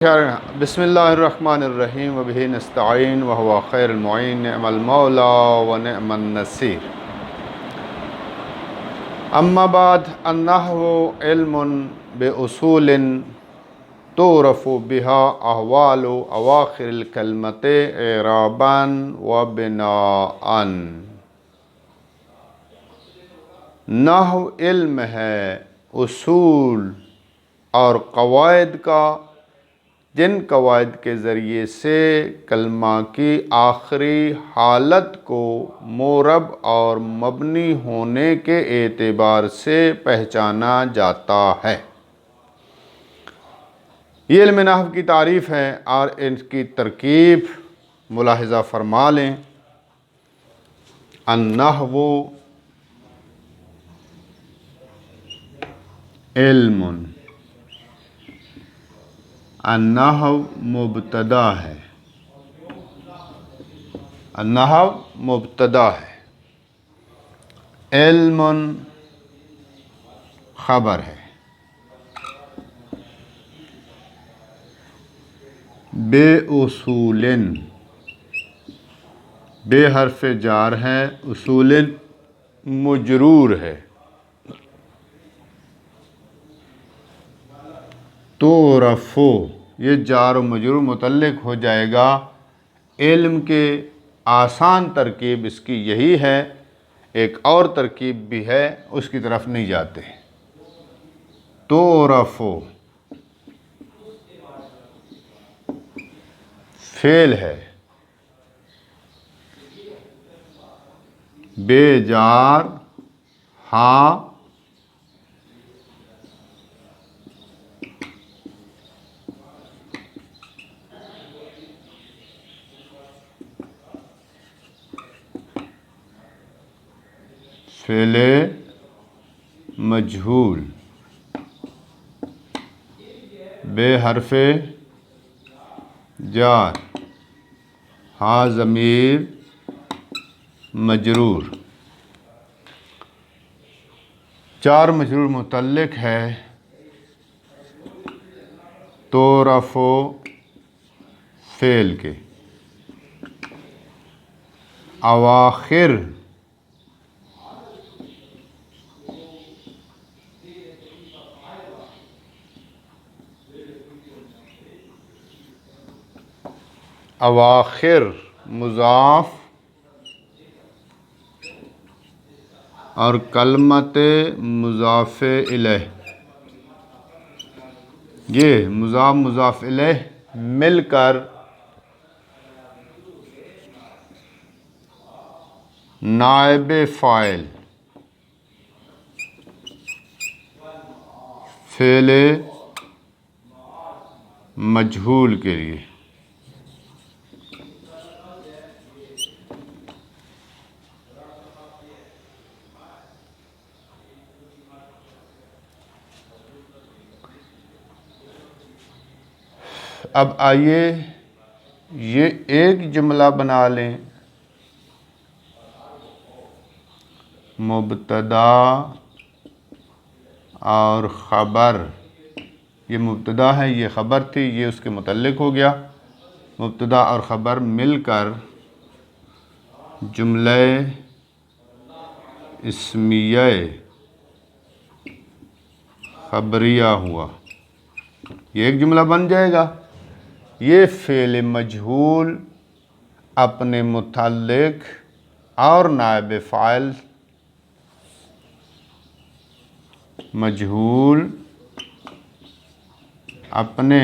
بسم اللہ الرحمن الرحیم وبہ نستعین وہو خیر المعین نعم المولا ونعم النصیر اما بعد النحو علم باصول تعرف بها احوال اواخر الکلمۃ اعرابا وبناء۔ نحو علم ہے اصول اور قواعد کا، جن قواعد کے ذریعے سے کلمہ کی آخری حالت کو معرب اور مبنی ہونے کے اعتبار سے پہچانا جاتا ہے۔ یہ علم نحو کی تعریف ہے اور ان کی ترکیب ملاحظہ فرما لیں۔ النحو علم، النحو مبتدا ہے، النحو مبتدا ہے، علم خبر ہے، بے اصول، بے حرف جار ہے، اصول مجرور ہے، تعرف، یہ جار و مجرور متعلق ہو جائے گا۔ علم کے آسان ترکیب اس کی یہی ہے، ایک اور ترکیب بھی ہے، اس کی طرف نہیں جاتے۔ تعرف فعل ہے، بے جار ہاں فعل مجہول، بے حرف جار ہاں ضمیر مجرور، چار مجرور متعلق ہے۔ تعرف فعل کے، اواخر اواخر مضاف اور کلمت مضاف الیہ، یہ مضاف مضاف الیہ مل کر نائب فاعل فعل مجہول کے لیے اب آئیے یہ ایک جملہ بنا لیں۔ مبتدا اور خبر، یہ مبتدا ہے، یہ خبر تھی، یہ اس کے متعلق ہو گیا۔ مبتدا اور خبر مل کر جملہ اسمیہ خبریہ ہوا، یہ ایک جملہ بن جائے گا۔ یہ فعل مجہول اپنے متعلق اور نائب فاعل، مجہول اپنے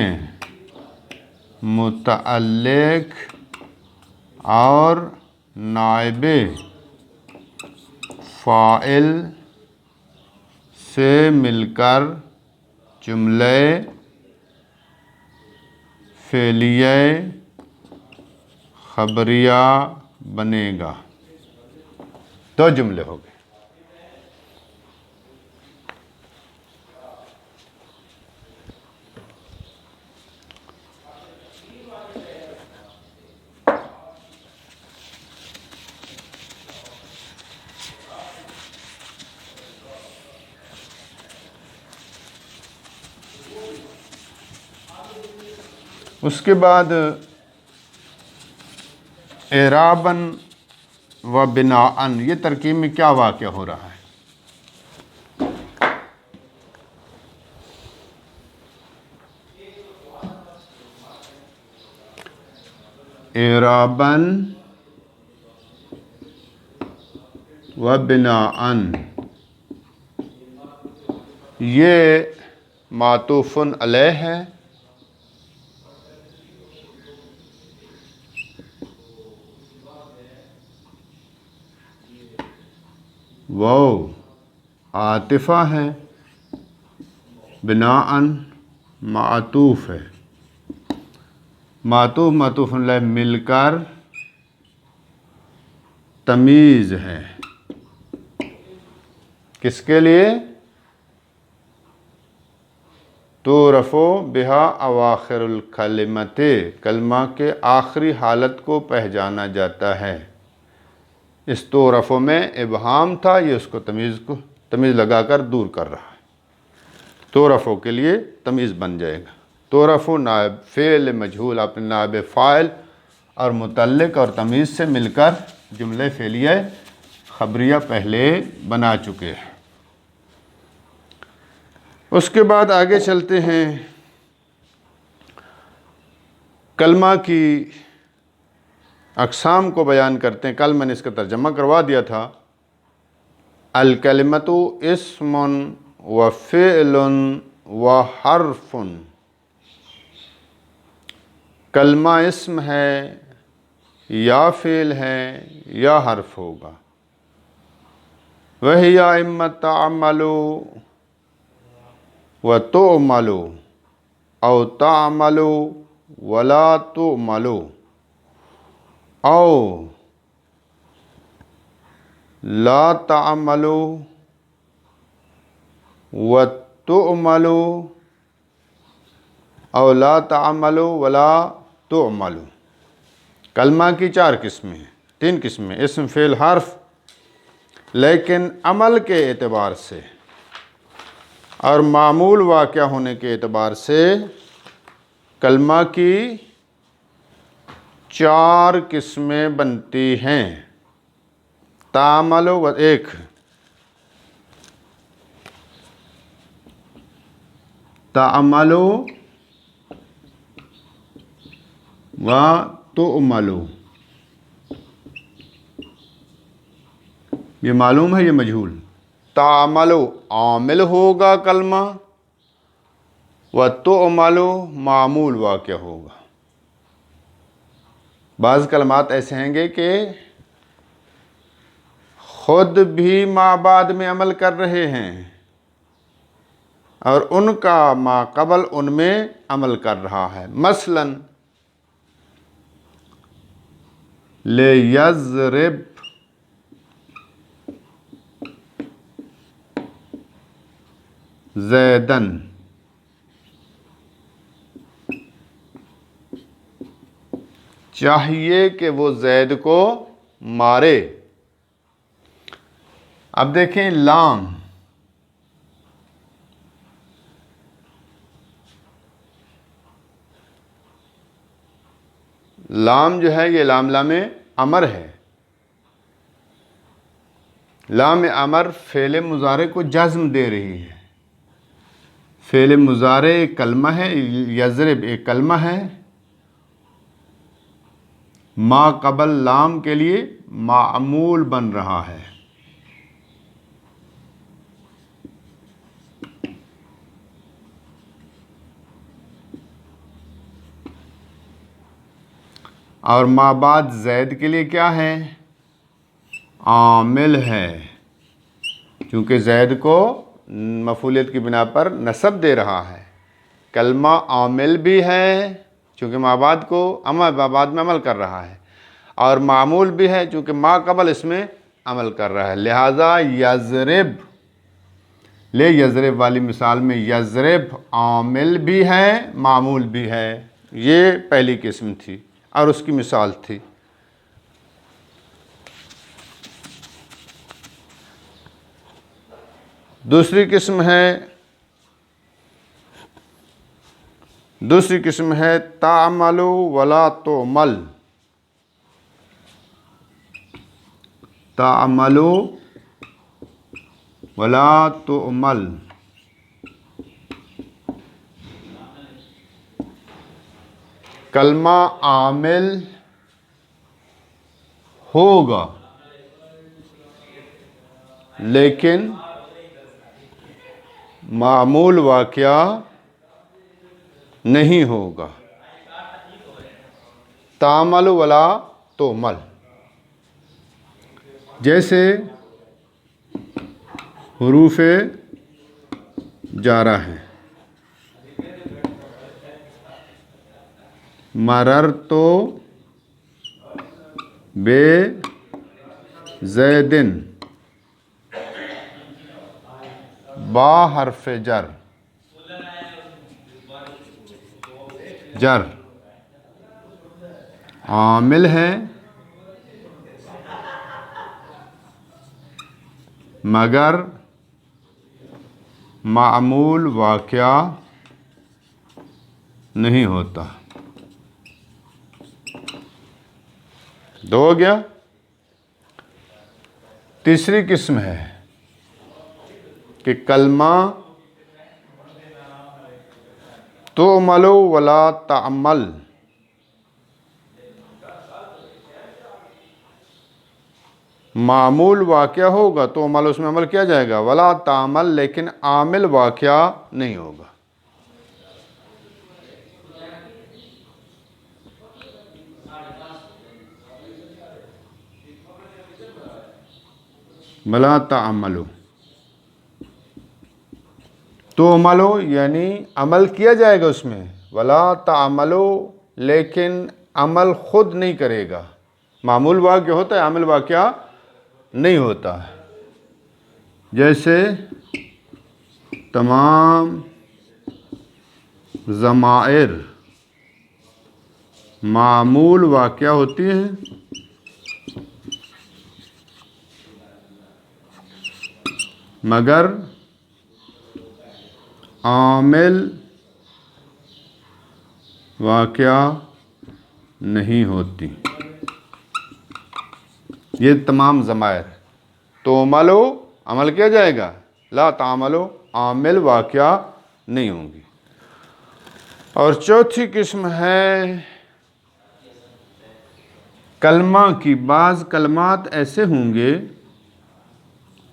متعلق اور نائب فاعل سے مل کر جملہ فعلیہ خبریہ بنے گا۔ دو جملے ہو گئے۔ اس کے بعد اعراباً و بناءً، یہ ترکیب میں کیا واقع ہو رہا ہے؟ اعراباً و بناءً، یہ معطوف علیہ ہے، واو عاطفہ ہے، بناءً معطوف ہے، معطوف علیہ مل کر تمیز ہے، کس کے لیے؟ تعرف بہا اواخر الکلمۃ، کلمہ کے آخری حالت کو پہچانا جاتا ہے۔ اس تعرف میں ابہام تھا، یہ اس کو تمیز لگا کر دور کر رہا ہے، تعرف کے لیے تمیز بن جائے گا۔ تعرف نائب فعل مجہول، اپنے نائب فاعل اور متعلق اور تمیز سے مل کر جملے فعلیہ خبریہ پہلے بنا چکے ہیں۔ اس کے بعد آگے چلتے ہیں، کلمہ کی اقسام کو بیان کرتے ہیں۔ کل میں نے اس کا ترجمہ کروا دیا تھا۔ الکلمۃ اسم و فعل و حرف، کلمہ اسم ہے یا فعل ہے یا حرف ہوگا۔ وہی اما تعمل و تعمل او تعمل ولا تعمل او لا تعمل و تعمل او لا تعمل ولا تعمل۔ کلمہ کی 4 قسمیں ہیں، 3 قسمیں، اسم فعل حرف، لیکن عمل کے اعتبار سے اور معمول واقع ہونے کے اعتبار سے کلمہ کی 4 قسمیں بنتی ہیں۔ تعمل و 1، تعمل و تعمل، یہ معلوم ہے، یہ مجہول۔ تعمل عامل ہوگا کلمہ، و تعمل معمول واقع ہوگا۔ بعض کلمات ایسے ہیں گے کہ خود بھی ما بعد میں عمل کر رہے ہیں اور ان کا ما قبل ان میں عمل کر رہا ہے۔ مثلاً لیضرب زیدن، چاہیے کہ وہ زید کو مارے۔ اب دیکھیں لام، لام جو ہے یہ لام امر ہے۔ لام امر فعل مضارع کو جزم دے رہی ہے۔ فعل مضارع ایک کلمہ ہے، یضرب ایک کلمہ ہے، ما قبل لام کے لیے معمول بن رہا ہے۔ اور ما بعد زید کے لیے کیا ہے؟ عامل ہے، چونکہ زید کو مفعولیت کی بنا پر نسب دے رہا ہے۔ کلمہ عامل بھی ہے چونکہ ما بعد کو بعد میں عمل کر رہا ہے، اور معمول بھی ہے چونکہ ما قبل اس میں عمل کر رہا ہے۔ لہذا یضرب، لے یضرب والی مثال میں یضرب عامل بھی ہے معمول بھی ہے، یہ پہلی قسم تھی اور اس کی مثال تھی۔ دوسری قسم ہے دوسری قسم ہے تعمل ولا تعمل، تعمل ولا تعمل، کلمہ عامل ہوگا لیکن معمول واقعہ نہیں ہوگا۔ تعمل ولا تعمل، جیسے حروف جارہ ہیں، مررتو بے زیدن، با حرف جر، جر عامل ہے مگر معمول واقعہ نہیں ہوتا۔ دو ہو گیا۔ تیسری قسم ہے کہ کلمہ تعمل ولا تعمل، معمول واقعہ ہوگا تو عمل، اس میں عمل کیا جائے گا، ولا تعمل لیکن عامل واقعہ نہیں ہوگا۔ ولا تعملو، تو عملو یعنی عمل کیا جائے گا اس میں، ولا تعملو لیکن عمل خود نہیں کرے گا، معمول واقع ہوتا ہے، عامل واقعہ نہیں ہوتا ہے۔ جیسے تمام ضمائر معمول واقعہ ہوتی ہیں مگر عامل واقعہ نہیں ہوتی۔ یہ تمام ضمائر، تو عملو عمل کیا جائے گا، لا تعملو عامل واقعہ نہیں ہوں گی۔ اور چوتھی قسم ہے کلمہ کی بعض کلمات ایسے ہوں گے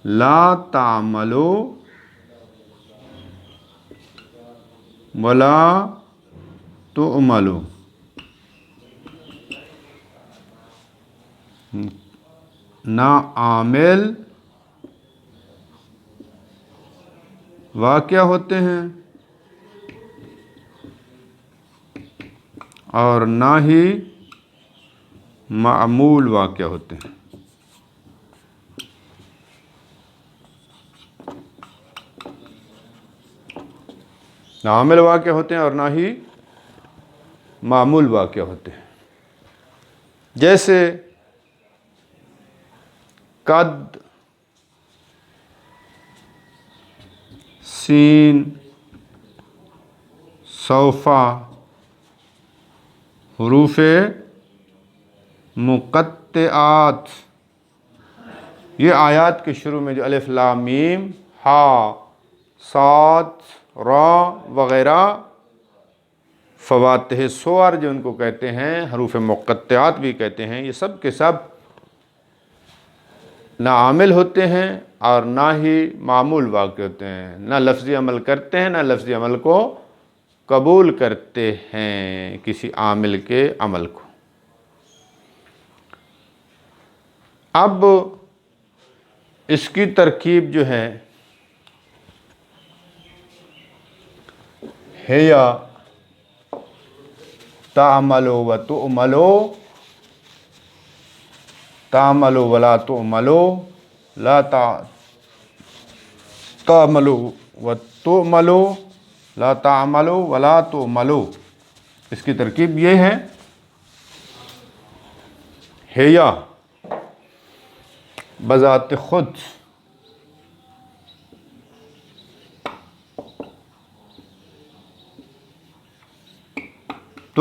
لا تعملو ولا تعملو، نہ عامل واقع ہوتے ہیں اور نہ ہی معمول واقع ہوتے ہیں۔ نہ عامل واقع ہوتے ہیں اور نہ ہی معمول واقع ہوتے ہیں۔ جیسے قد، سین، سوفا، حروف مقطعات، یہ آیات کے شروع میں جو الف لام میم ہا صاد را وغیرہ فواتح سور جو ان کو کہتے ہیں، حروف مقطعات بھی کہتے ہیں، یہ سب کے سب نہ عامل ہوتے ہیں اور نہ ہی معمول واقع ہوتے ہیں، نہ لفظی عمل کرتے ہیں نہ لفظی عمل کو قبول کرتے ہیں کسی عامل کے عمل کو۔ اب اس کی ترکیب جو ہے ہیا تعملو و تعملو، تعملو ولا تعملو، لا تعملو و تعملو، لا تعملو ولا تعملو، اس کی ترکیب یہ ہے ہیا بذات خود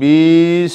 20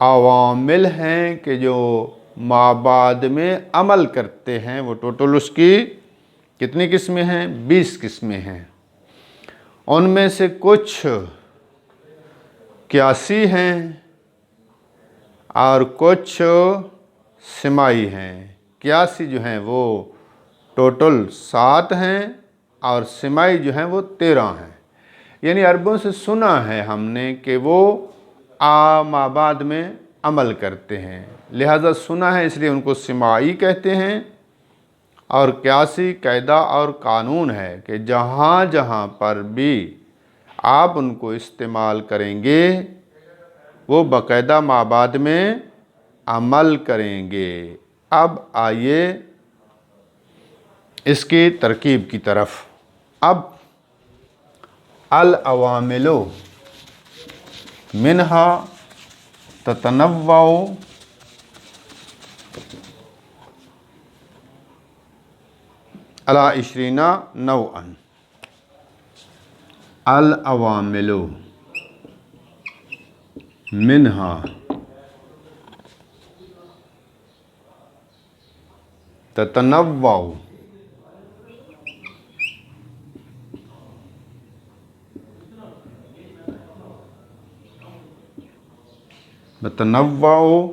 عوامل ہیں کہ جو مابعد میں عمل کرتے ہیں، وہ ٹوٹل اس کی کتنی قسمیں ہیں؟ 20 قسمیں ہیں۔ ان میں سے کچھ قیاسی ہیں اور کچھ سماعی ہیں۔ قیاسی جو ہیں وہ ٹوٹل 7 ہیں اور سماعی جو ہیں وہ 13 ہیں۔ یعنی عربوں سے سنا ہے ہم نے کہ وہ مابعد میں عمل کرتے ہیں، لہذا سنا ہے اس لیے ان کو سماعی کہتے ہیں۔ اور قیاسی قاعدہ اور قانون ہے کہ جہاں جہاں پر بھی آپ ان کو استعمال کریں گے وہ باقاعدہ مابعد میں عمل کریں گے۔ اب آئیے اس کی ترکیب کی طرف۔ اب العوامل منہا تتنوع علی 20 نوعا۔ العوامل منہا تتنوع بتنوع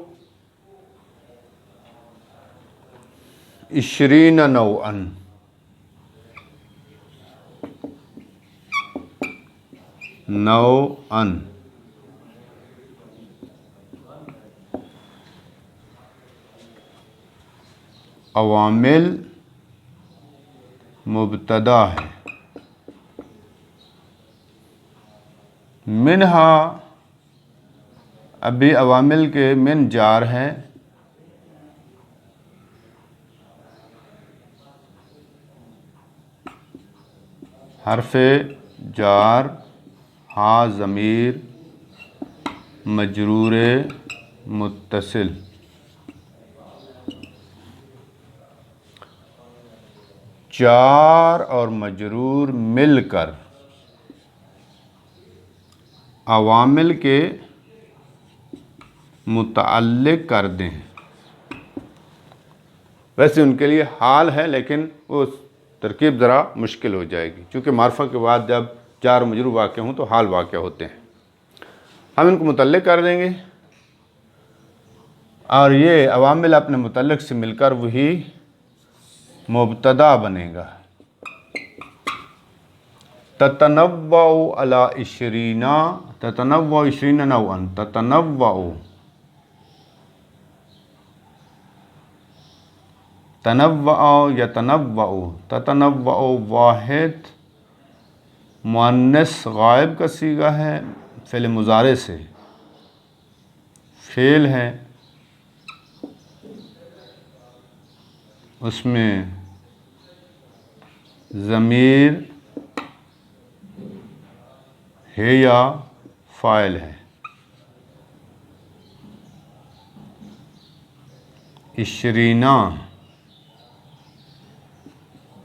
20 نوعا۔ نوعا عوامل مبتدا ہے، منہا ابھی عوامل کے من جار ہے، حرف جار ہا ضمیر مجرور متصل، جار اور مجرور مل کر عوامل کے متعلق کر دیں۔ ویسے ان کے لیے حال ہے لیکن وہ ترکیب ذرا مشکل ہو جائے گی، چونکہ معرفہ کے بعد جب جار و مجرور واقع ہوں تو حال واقع ہوتے ہیں۔ ہم ان کو متعلق کر دیں گے اور یہ عوامل اپنے متعلق سے مل کر وہی مبتدا بنے گا۔ تتنوع علی 20 تتنوع 20 نوعا۔ تتنوع تنوع یتنوع، تتنوع واحد مؤنث غائب کا صیغہ ہے، فعل مضارع سے فعل ہے، اس میں ضمیر ہے یا فاعل ہے۔ 20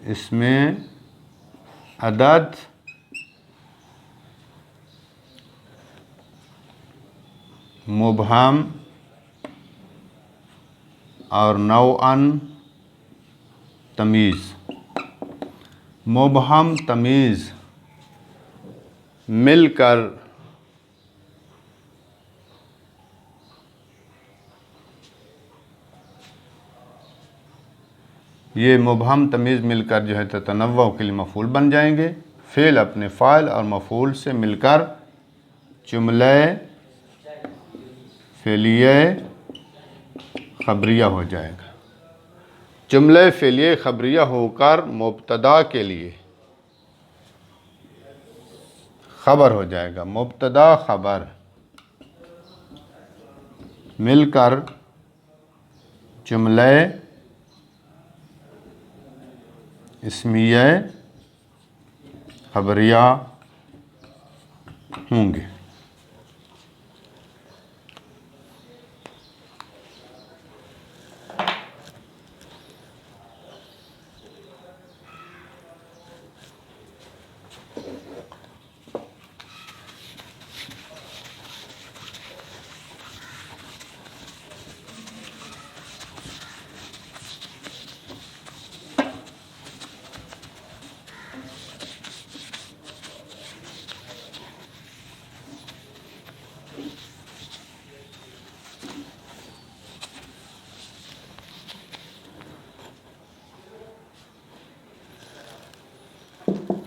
اس میں عدد مبہم اور نوعاً تمیز۔ مبہم تمیز مل کر یہ مبہم تمیز مل کر جو ہے تتنوع کے لیے مفعول بن جائیں گے۔ فعل اپنے فاعل اور مفعول سے مل کر جملہ فعلیہ خبریہ ہو جائے گا۔ جملہ فعلیہ خبریہ ہو کر مبتدا کے لیے خبر ہو جائے گا۔ مبتدا خبر مل کر جملہ اسمیہ خبریہ ہوں گے۔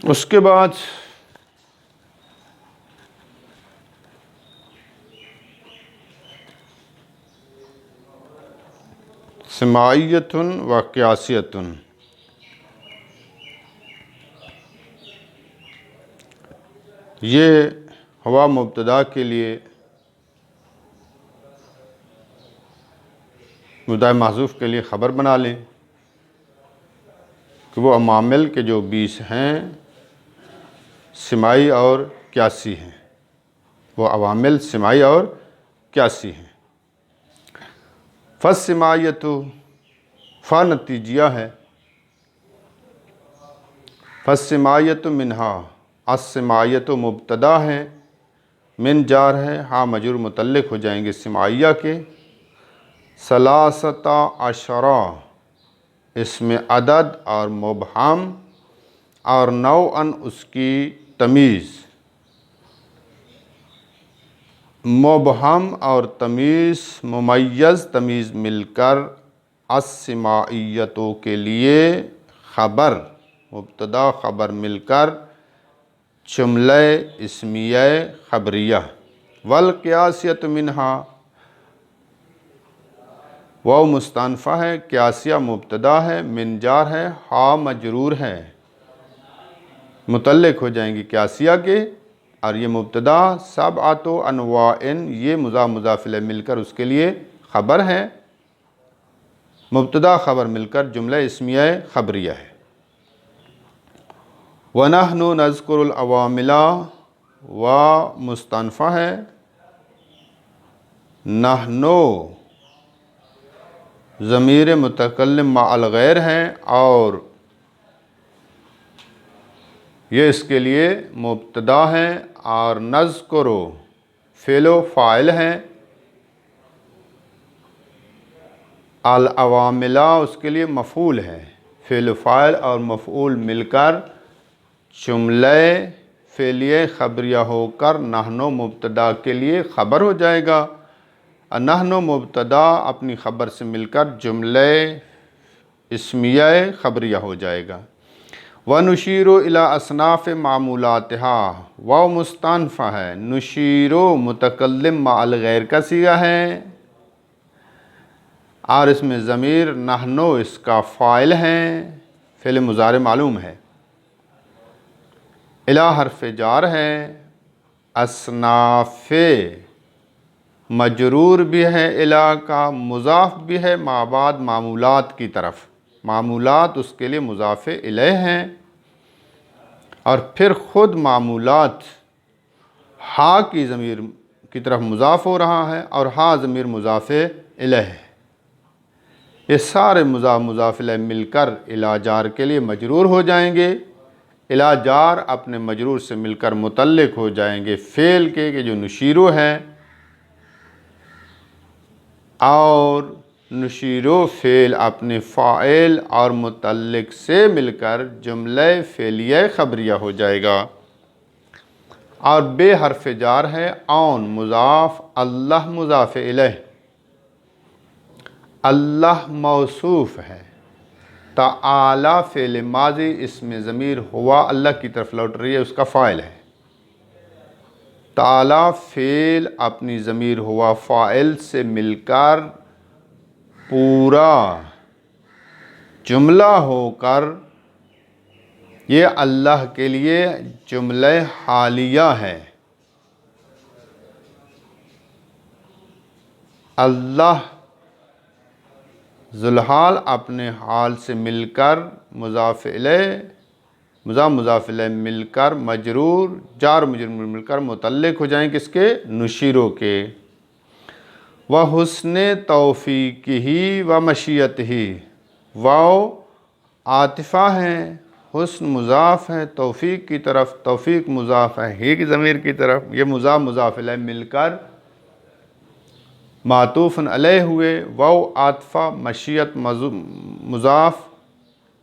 اس کے بعد سماعیت و قیاسیت، یہ ہوا مبتدا کے لیے مبتدا محذوف کے لیے خبر بنا لیں کہ وہ عوامل کے جو 20 ہیں سماعی اور قیاسی ہیں، وہ عوامل سماعی اور قیاسی ہیں۔ فالسماعیت، فا نتیجیہ ہے، فالسماعیت منہا، السماعیت مبتدا ہے، من جار ہے، ہاں مجرور متعلق ہو جائیں گے سماعیہ کے، ثلاثۃ عشرہ اس میں عدد اور مبہم اور نوعاً اس کی تمیز، مبہم اور تمیز ممیز تمیز مل کر السماعیتوں کے لیے خبر، مبتدا خبر مل کر جملہ اسمیہ خبریہ۔ والقیاسیت منہا، واو مستأنفہ ہے، قیاسیہ مبتدا ہے، من جار ہے، ہا مجرور ہے، متعلق ہو جائیں گی قیاسیہ کے، اور یہ مبتدا سبعۃ انواع، یہ مضاف مضاف الیہ مل کر اس کے لیے خبر ہے، مبتدا خبر مل کر جملہ اسمیہ خبریہ ہے۔ وَنَحْنُ نَذْكُرُ الْعَوَامِلَ، و مستأنفہ ہے، نحنو ضمیر متکلم مع الغیر ہے، اور یہ اس کے لیے مبتدا ہے، اور نذکر فعل و فاعل ہے، العوامل اس کے لیے مفعول ہے، فعل و فاعل اور مفعول مل کر جملہ فعلیہ خبریہ ہو کر نحنو مبتدا کے لیے خبر ہو جائے گا، اور نحنو مبتدا اپنی خبر سے مل کر جملہ اسمیہ خبریہ ہو جائے گا۔ وَنُشِيرُ إِلَىٰ أَصْنَافِ مَعْمُولَاتِهَا، واو مستأنفہ ہے، نشیرو متکلم مع الغیر کا صیغہ ہے، اور اس میں ضمیر نحنو اس کا فاعل ہے، فعل مضارع معلوم ہے، الی حرف جار ہے، اصناف مجرور بھی ہے، الی کا مضاف بھی ہے، مع بعد معمولات کی طرف، معمولات اس کے لیے مضاف الیہ ہیں، اور پھر خود معمولات ہا کی ضمیر کی طرف مضاف ہو رہا ہے، اور ہا ضمیر مضاف الیہ ہے، یہ سارے مضاف مضاف الیہ مل کر الی جار کے لیے مجرور ہو جائیں گے، الی جار اپنے مجرور سے مل کر متعلق ہو جائیں گے فعل کے کہ جو نشیرو ہے، اور نشیرو فعل اپنے فاعل اور متعلق سے مل کر جملہ فعلیہ خبریہ ہو جائے گا، اور بے حرف جار ہے، اون مضاف، اللہ مضاف الیہ، اللہ موصوف ہے، تعالی فعل ماضی اس میں ضمیر ہوا اللہ کی طرف لوٹ رہی ہے، اس کا فاعل ہے، تعالی فعل اپنی ضمیر ہوا فاعل سے مل کر پورا جملہ ہو کر یہ اللہ کے لیے جملہ حالیہ ہے، اللہ ذوالحال اپنے حال سے مل کر مضاف الیہ، مضاف مضاف الیہ مل کر مجرور، جار مجرور مل کر متعلق ہو جائیں کس کے؟ نشیرو کے۔ وحسن توفیقہ و مشیتہ، واو عاطفہ ہے، حسن مضاف ہے توفیق کی طرف، توفیق مضاف ہے ہی کی ضمیر کی طرف، یہ مضاف مضاف الیہ مل کر معطوف علیہ ہوئے، واو عاطفہ، مشیت مضاف،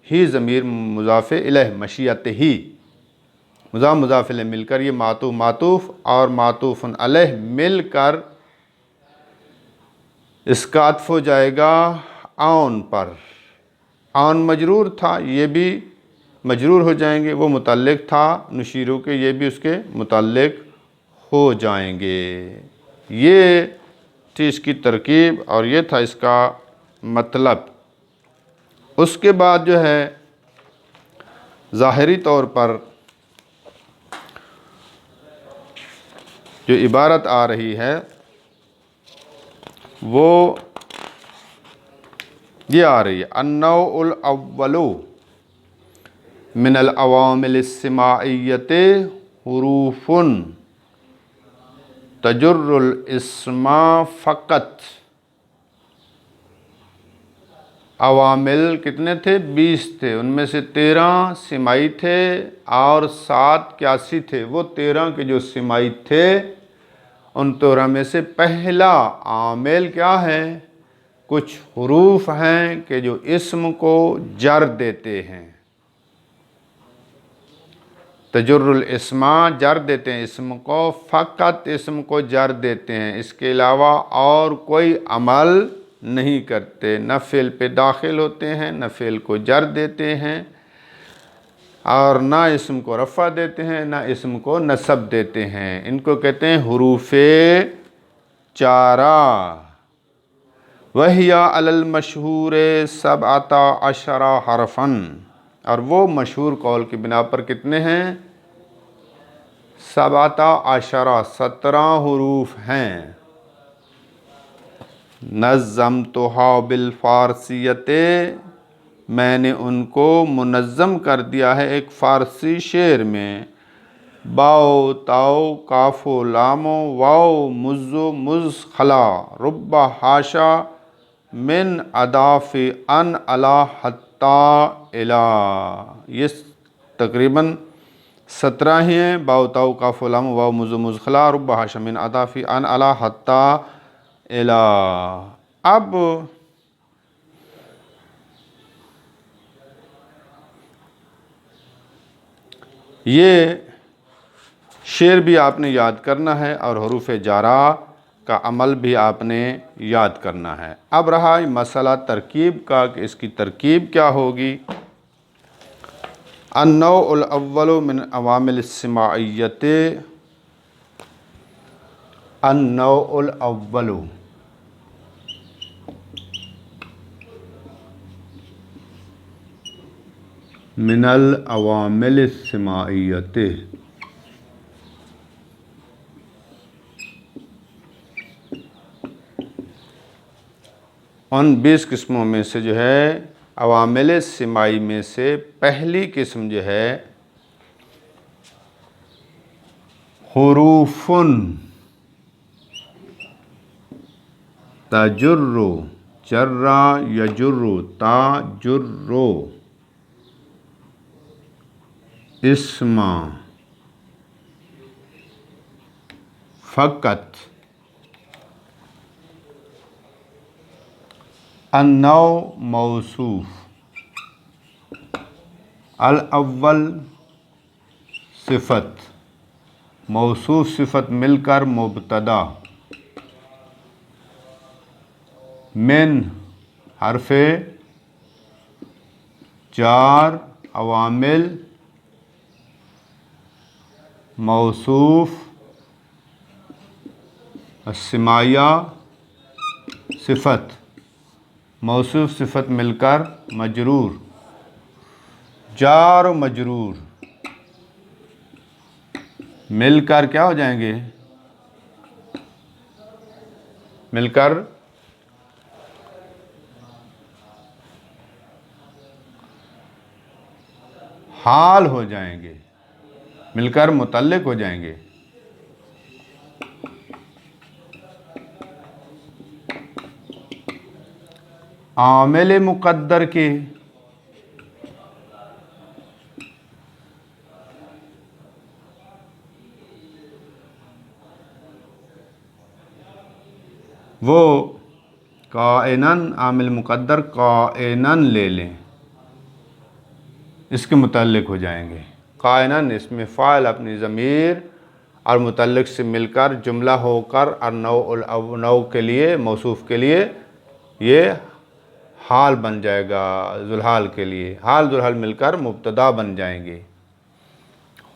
ہی ضمیر مضاف الیہ، مشیت ہی مضاف مضاف الیہ مل کر یہ معطوف معطوف اور معطوف علیہ مل کر اس کا عطف ہو جائے گا آن پر، آن مجرور تھا، یہ بھی مجرور ہو جائیں گے، وہ متعلق تھا نشیرو کے، یہ بھی اس کے متعلق ہو جائیں گے۔ یہ تھی اس کی ترکیب اور یہ تھا اس کا مطلب۔ اس کے بعد جو ہے ظاہری طور پر جو عبارت آ رہی ہے وہ یہ آ رہی ہے، النوع الاول من العوامل السماعیۃ حروف تجر الاسم فقط۔ عوامل کتنے تھے؟ 20 تھے، ان میں سے 13 سماعی تھے اور 7 قیاسی تھے۔ وہ 13 کے جو سماعی تھے ان 13 میں سے پہلا عامل کیا ہے؟ کچھ حروف ہیں کہ جو اسم کو جر دیتے ہیں، تجر الاسم، جر دیتے ہیں اسم کو، فقط اسم کو جر دیتے ہیں، اس کے علاوہ اور کوئی عمل نہیں کرتے، نہ فعل پہ داخل ہوتے ہیں، نہ فعل کو جر دیتے ہیں، اور نہ اسم کو رفع دیتے ہیں، نہ اسم کو نصب دیتے ہیں۔ ان کو کہتے ہیں حروف چارہ۔ وَهِيَ عَلَى الْمَشْهُورِ 17 حرفاً، اور وہ مشہور قول کی بنا پر کتنے ہیں؟ 17 حروف ہیں۔ نظمتها بالفارسیۃ، میں نے ان کو منظم کر دیا ہے ایک فارسی شعر میں۔ باؤ تاؤ کاف و لام و واؤ مز و مز خلا رب حاشا من اضاف ان الا حتی الا۔ یہ تقریباً 17 ہی ہیں، باؤ تاؤ کاف و لام و واؤ مز و مز خلا رب حاشا من اضاف ان الا حتی الا۔ اب یہ شعر بھی آپ نے یاد کرنا ہے اور حروف جارہ کا عمل بھی آپ نے یاد کرنا ہے۔ اب رہا مسئلہ ترکیب کا کہ اس کی ترکیب کیا ہوگی۔ النوع الاول من عوامل السماعیۃ، النوع الاول من العوامل السماعیۃ، ان 20 قسموں میں سے جو ہے عوامل سماعی میں سے پہلی قسم جو ہے حروف تجر، جرا یجر، تاجر اسم فقط۔ النوع موصوف، الاول صفت، موصوف صفت مل کر مبتدا، من حرف جار، عوامل موصوف السماعیہ صفت، موصوف صفت مل کر مجرور، جار و مجرور مل کر کیا ہو جائیں گے؟ مل کر حال ہو جائیں گے، مل کر متعلق ہو جائیں گے۔ عامل مقدر کے وہ کائناً، عامل مقدر کائناً لے لیں، اس کے متعلق ہو جائیں گے۔ کائناً اس میں فاعل اپنی ضمیر اور متعلق سے مل کر جملہ ہو کر، اور نوع کے لیے، موصوف کے لیے یہ حال بن جائے گا ذوالحال کے لیے، حال ذوالحال مل کر مبتدا بن جائیں گے۔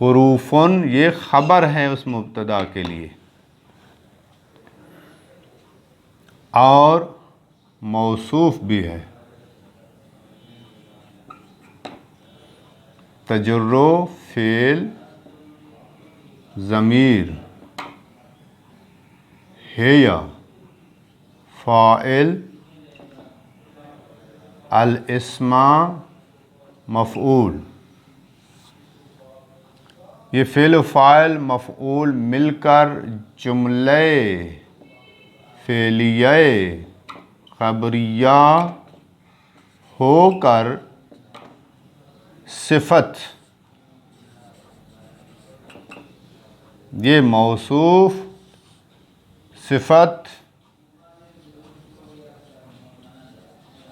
حروفن یہ خبر ہے اس مبتدا کے لیے، اور موصوف بھی ہے۔ تجرو فعل ضمیر ہے یا فاعل الاسم مفعول، یہ فعل و فاعل مفعول مل کر جملے فعلیہ خبریہ ہو کر صفت، یہ موصوف صفت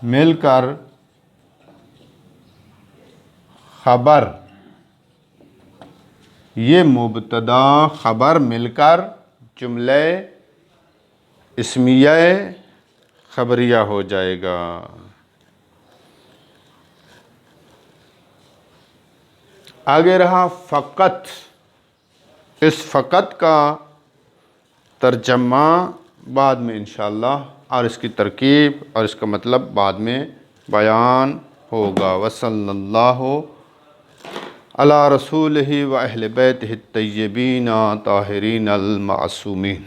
مل کر خبر، یہ مبتدا خبر مل کر جملہ اسمیہ خبریہ ہو جائے گا۔ آگے رہا فقط، اس فقط کا ترجمہ بعد میں انشاءاللہ، اور اس کی ترکیب اور اس کا مطلب بعد میں بیان ہوگا۔ وصلی اللہ علی رسولہ و اہل بیتہ الطیبین طاہرین المعصومین۔